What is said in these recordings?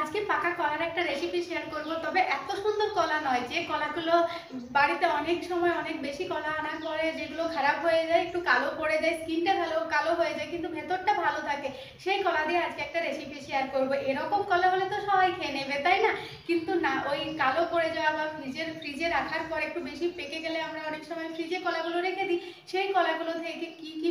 আজকে পাকা কলার একটা রেসিপি শেয়ার করব, তবে এত সুন্দর কলা নয় যে কলাগুলো বাড়িতে অনেক সময় অনেক বেশি কলা আনার পরে যেগুলো খারাপ হয়ে যায়, একটু কালো পড়ে যায়, স্কিনটা কালো কালো হয়ে যায়, কিন্তু ভেতরটা ভালো থাকে। সেই কলা দিয়ে আজকে একটা রেসিপি শেয়ার করব। এরকম কলা হলে তো সবাই খেয়ে নেবে, তাই না? কিন্তু না, ওই কালো পড়ে যাওয়া বা ফ্রিজে রাখার পর একটু বেশি পেকে গেলে আমরা অনেক সময় ফ্রিজে কলাগুলো রেখে দিই। সেই কলাগুলো থেকে কি কি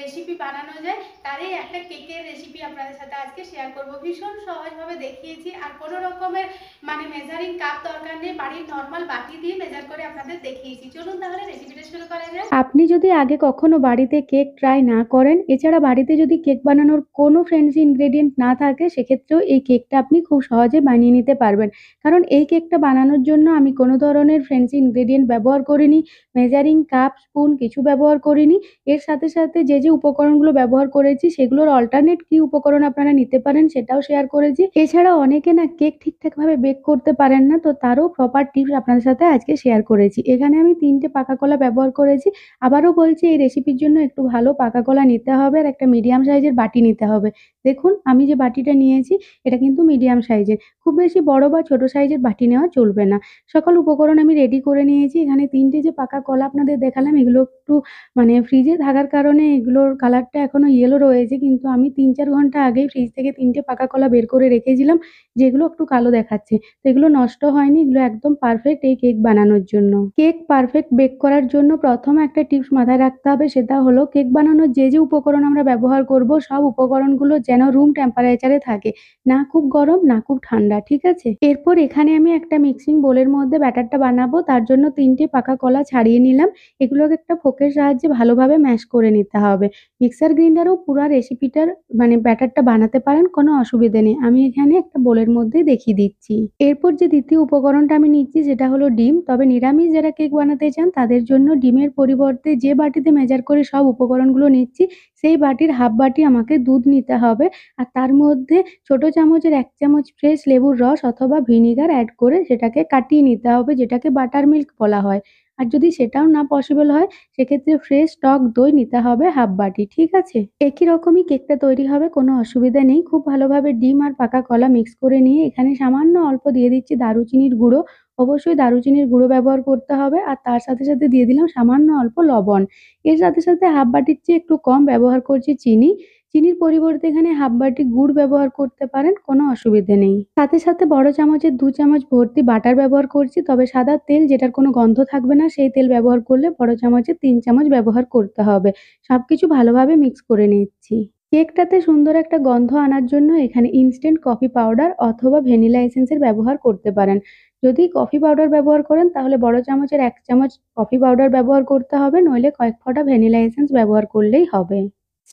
রেসিপি বানানো যায়, তারই একটা কেকের রেসিপি আপনাদের সাথে আজকে শেয়ার করব। ভীষণ সহজভাবে দেখিয়েছি, আর কোনো রকমের মেজারিং কাপ দরকার নেই, বাড়ির নর্মাল বাটি দিয়ে মেজার করে আপনাদের দেখিয়েছি। চলুন তাহলে রেসিপিটা শুরু করা যায়। আপনি যদি আগে কখনো বাড়িতে কেক ট্রাই না করেন, এছাড়া বাড়িতে যদি কেক বানানোর কোনো ফ্যান্সি ইনগ্রেডিয়েন্ট না থাকে, সেক্ষেত্রেও এই কেকটা আপনি খুব সহজে বানিয়ে নিতে পারবেন। কারণ এই কেকটা বানানোর জন্য আমি কোনো ধরনের ফ্যান্সি ইনগ্রেডিয়েন্ট ব্যবহার করিনি, মেজারিং কাপ, স্পুন কিছু ব্যবহার করিনি। এর সাথে সাথে যে উপকরণগুলো ব্যবহার করেছি সেগুলোর অল্টারনেট কি উপকরণ আপনারা নিতে পারেন সেটাও শেয়ার করেছি। এছাড়াও অনেকে না কেক ঠিকঠাকভাবে বেক করতে পারেন না, তো তারও প্রপার টিপস আপনাদের সাথে আজকে শেয়ার করেছি। এখানে আমি ৩ টে পাকা কলা ব্যবহার করেছি। আবারও বলছি, এই রেসিপির জন্য একটু ভালো পাকা কলা নিতে হবে আর একটা মিডিয়াম সাইজের বাটি নিতে হবে। দেখুন আমি যে বাটিটা নিয়েছি এটা কিন্তু মিডিয়াম সাইজের। খুব বেশি বড় বা ছোট সাইজের বাটি নেওয়া চলবে না। সকল উপকরণ আমি রেডি করে নিয়েছি। এখানে ৩ টে যে পাকা কলা আপনাদের দেখালাম, এগুলো একটু ফ্রিজে থাকার কারণে এগুলোর কালারটা এখনো ইয়েলো রয়েছে। কিন্তু আমি ৩-৪ ঘন্টা আগেই ফ্রিজ থেকে ৩ টে পাকা কলা বের করে রেখেছিলাম, যেগুলো একটু কালো দেখাচ্ছে। তো এগুলো নষ্ট হয়নি, এগুলো একদম পারফেক্ট এই কেক বানানোর জন্য। কেক পারফেক্ট বেক করার জন্য প্রথম একটা টিপস মাথায় রাখতে হবে, সেটা হলো কেক বানানোর যে উপকরণ আমরা ব্যবহার করব, সব উপকরণগুলো যেন রুম টেম্পারেচারে থাকে। না খুব গরম, না খুব ঠান্ডা, ঠিক আছে? এরপর এখানে আমি একটা মিক্সিং বোলের মধ্যে ব্যাটারটা বানাবো। তার জন্য ৩ টে পাকা কলা ছাড়িয়ে নিলাম। এগুলোকে একটা ফোর্কের সাহায্যে ভালোভাবে ম্যাশ করে নিতে হবে। মিক্সার গ্রাইন্ডারেও পুরা রেসিপিটার ব্যাটারটা বানাতে পারেন, কোনো অসুবিধে নেই। আমি এখানে একটা বোলের মধ্যেই দেখিয়ে দিচ্ছি। এরপর যে দ্বিতীয় উপকরণটা আমি নিচ্ছি সেটা হলো ডিম। তবে নিরামিষ যারা কেক বানাতে চান তাদের জন্য ডিমের পরিবর্তে যে বাটিতে মেজার করে সব উপকরণগুলো নিচ্ছি, সেই বাটির হাফ বাটি আমাকে দুধ নিতে হবে। আর তার মধ্যে ছোট চামচের ১ চামচ ফ্রেশ লেবুর রস অথবা ভিনিগার এড করে সেটাকে কাটিয়ে নিতে হবে, যেটাকে বাটার মিল্ক বলা হয়। আর যদি সেটাও না পসিবল হয়, সেক্ষেত্রে ফ্রেশ টক দই নিতে হবে হাফ বাটি, ঠিক আছে? একই রকমই কেকটা তৈরি হবে, কোনো অসুবিধা নেই। খুব ভালোভাবে ডিম আর পাকা কলা মিক্স করে নিয়ে এখানে সামান্য অল্প দিয়ে দিচ্ছি দারুচিনির গুঁড়ো। অবশ্যই দারুচিনির গুঁড়ো ব্যবহার করতে হবে, আর তার সাথে সাথে দিয়ে দিলাম সামান্য অল্প লবণ। এর সাথে সাথে হাফ বাটির চেয়ে একটু কম ব্যবহার করছি চিনি। চিনির পরিবর্তে এখানে হাফ বাটি গুড় ব্যবহার করতে পারেন, কোনো অসুবিধে নেই। সাথে সাথে বড় চামচের ২ চামচ ভর্তি বাটার ব্যবহার করছি, তবে সাদা তেল যেটার কোনো গন্ধ থাকবে না সেই তেল ব্যবহার করলে বড় চামচের ৩ চামচ ব্যবহার করতে হবে। সবকিছু ভালোভাবে মিক্স করে নিচ্ছি। কেকটাতে সুন্দর একটা গন্ধ আনার জন্য এখানে ইনস্ট্যান্ট কফি পাউডার অথবা ভ্যানিলা এসেন্সের ব্যবহার করতে পারেন। যদি কফি পাউডার ব্যবহার করেন তাহলে বড় চামচের ১ চামচ কফি পাউডার ব্যবহার করতে হবে, নইলে কয়েক ফোঁটা ভ্যানিলা এসেন্স ব্যবহার করলেই হবে।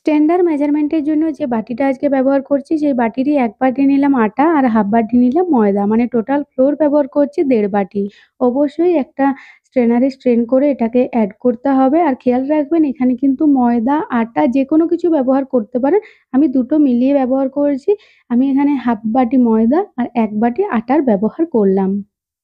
স্ট্যান্ডার্ড মেজারমেন্টের জন্য যে বাটিটা আজকে ব্যবহার করছি সেই বাটিরই ১ বাটি নিলাম আটা আর হাফ বাটি নিলাম ময়দা, মানে টোটাল ফ্লোর ব্যবহার করছি ১.৫ বাটি। অবশ্যই একটা স্ট্রেনারে স্ট্রেন করে এটাকে এড করতে হবে, আর খেয়াল রাখবেন এখানে কিন্তু ময়দা, আটা যেকোনো কিছু ব্যবহার করতে পারেন। আমি দুটো মিলিয়ে ব্যবহার করেছি। আমি এখানে হাফ বাটি ময়দা আর ১ বাটি আটার ব্যবহার করলাম।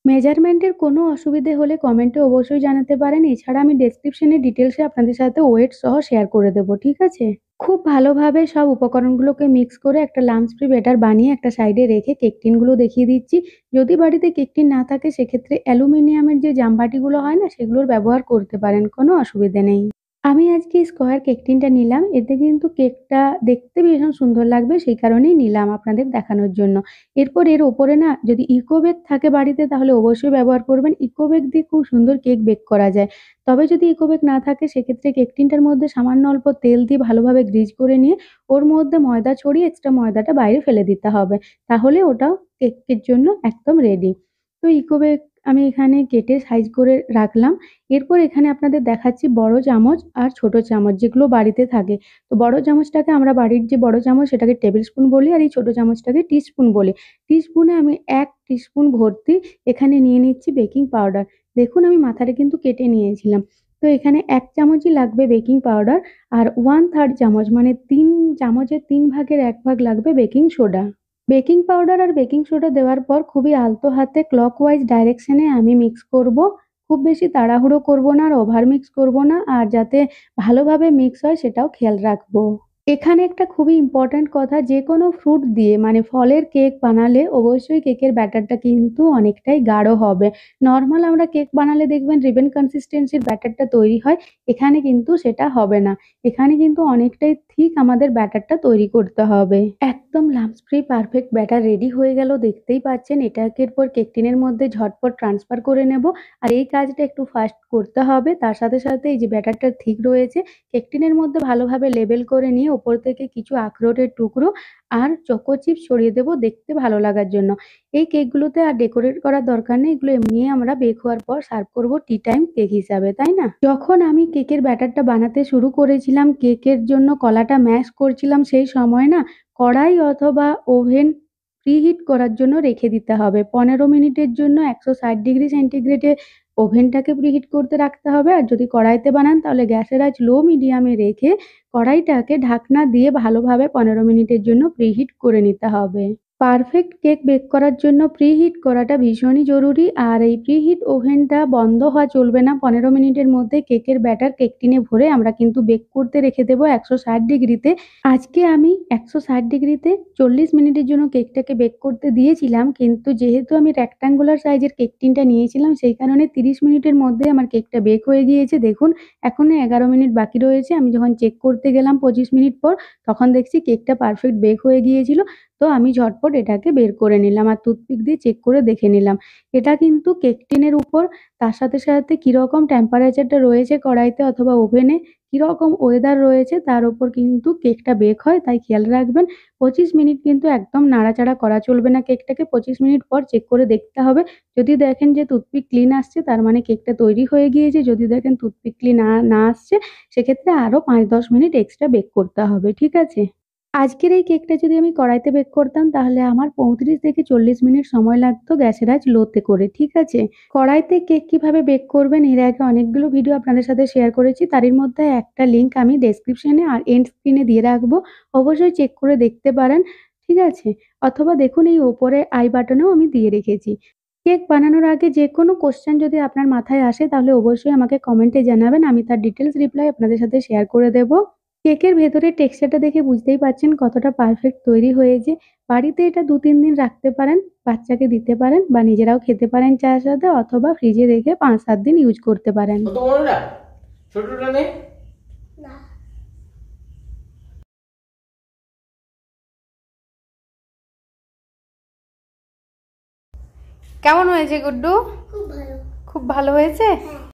মেজারমেন্টের কোনো অসুবিধে হলে কমেন্টে অবশ্যই জানাতে পারেন। এছাড়া আমি ডেসক্রিপশনে ডিটেইলসে আপনাদের সাথে ওয়েট সহ শেয়ার করে দেব, ঠিক আছে? খুব ভালোভাবে সব উপকরণগুলোকে মিক্স করে একটা লাম্পস ফ্রি ব্যাটার বানিয়ে একটা সাইডে রেখে কেক টিনগুলো দেখিয়ে দিচ্ছি। যদি বাড়িতে কেক টিন না থাকে সেক্ষেত্রে অ্যালুমিনিয়ামের যে জামবাটিগুলো হয় না, সেগুলোর ব্যবহার করতে পারেন, কোনো অসুবিধে নেই। আমি আজকে স্কোয়ার কেক টিনটা নিলাম। এতে কিন্তু কেকটা দেখতে ভীষণ সুন্দর লাগবে, সেই কারণেই নিলাম আপনাদের দেখানোর জন্য। এরপর এর ওপরে না যদি ইকো বেক থাকে বাড়িতে তাহলে অবশ্যই ব্যবহার করবেন। ইকো বেক দিয়ে খুব সুন্দর কেক বেক করা যায়। তবে যদি ইকো বেক না থাকে সেক্ষেত্রে কেক টিনটার মধ্যে সামান্য অল্প তেল দিয়ে ভালোভাবে গ্রিজ করে নিয়ে ওর মধ্যে ময়দা ছড়িয়ে এক্সট্রা ময়দাটা বাইরে ফেলে দিতে হবে। তাহলে ওটাও কেকের জন্য একদম রেডি। তো ইকো বেক আমি এখানে কেটে সাইজ করে রাখলাম। এরপর এখানে আপনাদের দেখাচ্ছি বড় চামচ আর ছোট চামচ যেগুলো বাড়িতে থাকে। তো বড় চামচটাকে আমরা বাড়ির যে বড় চামচ সেটাকে টেবিল স্পুন বলি, আর এই ছোট চামচটাকে টিস্পুন বলি। টিস্পুনে আমি ১ টিস্পুন ভর্তি এখানে নিয়ে নিচ্ছি বেকিং পাউডার। দেখুন আমি মাথাটা কিন্তু কেটে নিয়েছিলাম। তো এখানে ১ চামচই লাগবে বেকিং পাউডার, আর 1/3 চামচ মানে ৩ চামচের ৩ ভাগের ১ ভাগ লাগবে বেকিং সোডা। বেকিং পাউডার আর বেকিং সোডা দেওয়ার পর খুবই আলতো হাতে ক্লকওয়াইজ ডাইরেকশনে আমি মিক্স করব। খুব বেশি তাড়াহুড়ো করব না আর ওভার মিক্স করব না, আর যাতে ভালোভাবে মিক্স হয় সেটাও খেয়াল রাখবো। এখানে একটা খুবই ইম্পর্ট্যান্ট কথা, যেকোনো ফ্রুট দিয়ে মানে ফলের কেক বানালে অবশ্যই কেকের ব্যাটারটা কিন্তু অনেকটাই গাঢ় হবে। নরমাল আমরা কেক বানালে দেখবেন রিবেন কনসিস্টেন্সির ব্যাটারটা তৈরি হয়। এখানে কিন্তু সেটা হবে না। এখানে কিন্তু অনেকটাই থিক আমাদের ব্যাটারটা তৈরি করতে হবে। একদম lumps free perfect batter ready হয়ে গেল, দেখতেই পাচ্ছেন। এটাকে এরপর কেক টিনের মধ্যে ঝটপট ট্রান্সফার করে নেব। আর এই কাজটা একটু ফাস্ট করতে হবে। তার সাথে, সাথে এই যে ব্যাটারটা থিক রয়েছে, কেক টিনের মধ্যে ভালোভাবে লেবেল করে নিয়ে ওপর থেকে কিছু আখরোটের টুকরো আর চকো চিপস ছড়িয়ে দেবো দেখতে ভালো লাগার জন্য। এই কেকগুলোতে আর ডেকোরেট করার দরকার নেই। এগুলো এমনিই আমরা বেক হওয়ার পর সার্ভ করব টি টাইম কেক হিসাবে, তাই না? যখন আমি কেকের ব্যাটারটা বানাতে শুরু করেছিলাম, কেকের জন্য কলাটা ম্যাশ করছিলাম, সেই সময় না কড়াই অথবা ওভেন প্রিহিট করার জন্য রেখে দিতে হবে। 15 মিনিটের জন্য 160 ডিগ্রি সেন্টিগ্রেডে ওভেনটাকে প্রিহিট করতে রাখতে হবে। আর যদি কড়াইতে বানান তাহলে গ্যাসের আঁচ লো মিডিয়ামে রেখে কড়াইটাকে ঢাকনা দিয়ে ভালোভাবে 15 মিনিটের জন্য প্রিহিট করে নিতে হবে। পারফেক্ট কেক বেক করার জন্য প্রিহিট করাটা ভীষণই জরুরি। আর এই প্রিহিট ওভেনটা বন্ধ হওয়া চলবে না। 15 মিনিটের মধ্যে কেকের ব্যাটার কেক টিনে ভরে আমরা কিন্তু বেক করতে রেখে দেবো 160 ডিগ্রিতে। আজকে আমি 160 ডিগ্রিতে 40 মিনিটের জন্য কেকটাকে বেক করতে দিয়েছিলাম, কিন্তু যেহেতু আমি রেক্ট্যাঙ্গুলার সাইজের কেক টিনটা নিয়েছিলাম সেই কারণে 30 মিনিটের মধ্যে আমার কেকটা বেক হয়ে গিয়েছে। দেখুন, এখনো 11 মিনিট বাকি রয়েছে। আমি যখন চেক করতে গেলাম 25 মিনিট পর, তখন দেখছি কেকটা পারফেক্ট বেক হয়ে গিয়েছিল। তো আমি ঝটপট এটাকে বের করে নিলাম আর টুথপিক দিয়ে চেক করে দেখে নিলাম। এটা কিন্তু কেক টিনের উপর, তার সাথে, সাথে কিরকম টেম্পারেচারটা রয়েছে কড়াইতে অথবা ওভেনে, কিরকম ওয়েদার রয়েছে তার উপর কিন্তু কেকটা বেক হয়, তাই খেয়াল রাখবেন। 25 মিনিট কিন্তু একদম নাড়াচাড়া করা চলবে না কেকটাকে। 25 মিনিট পর চেক করে দেখতে হবে। যদি দেখেন যে টুথপিক ক্লিন আসছে তার মানে কেকটা তৈরি হয়ে গিয়েছে। যদি দেখেন টুথপিক ক্লিন না আসছে, সেক্ষেত্রে আরো 5-10 মিনিট এক্সট্রা বেক করতে হবে। ঠিক আছে? আজকের এই কেকটা যদি আমি কড়াইতে বেক করতাম তাহলে আমার 35 থেকে 40 মিনিট সময় লাগতো গ্যাসের আঁচ লোতে করে। ঠিক আছে? কড়াইতে কেক কিভাবে বেক করবেন এর আগে অনেকগুলো ভিডিও আপনাদের সাথে শেয়ার করেছি। তারই মধ্যে একটা লিংক আমি ডেসক্রিপশনে আর এন্ড স্ক্রিনে দিয়ে রাখবো। অবশ্যই চেক করে দেখতে পারেন। ঠিক আছে? অথবা দেখুন এই ওপরে আই বাটনেও আমি দিয়ে রেখেছি। কেক বানানোর আগে যেকোনো কোয়েশ্চেন যদি আপনার মাথায় আসে তাহলে অবশ্যই আমাকে কমেন্টে জানাবেন। আমি তার ডিটেইলস রিপ্লাই আপনাদের সাথে শেয়ার করে দেব। কেকের ভেতরের টেক্সচারটা দেখে বুঝতেই পারছেন কতটা পারফেক্ট তৈরি হয়েছে। বাড়িতে এটা 2-3 দিন রাখতে পারেন, বাচ্চাকে দিতে পারেন বা নিজেরাও খেতে পারেন চায়ের সাথে, অথবা ফ্রিজে রেখে 5-7 দিন ইউজ করতে পারেন। কত বড়টা? ছোটটা নেই? না। কেমন হয়েছে গুড্ডু? খুব ভালো। খুব ভালো হয়েছে?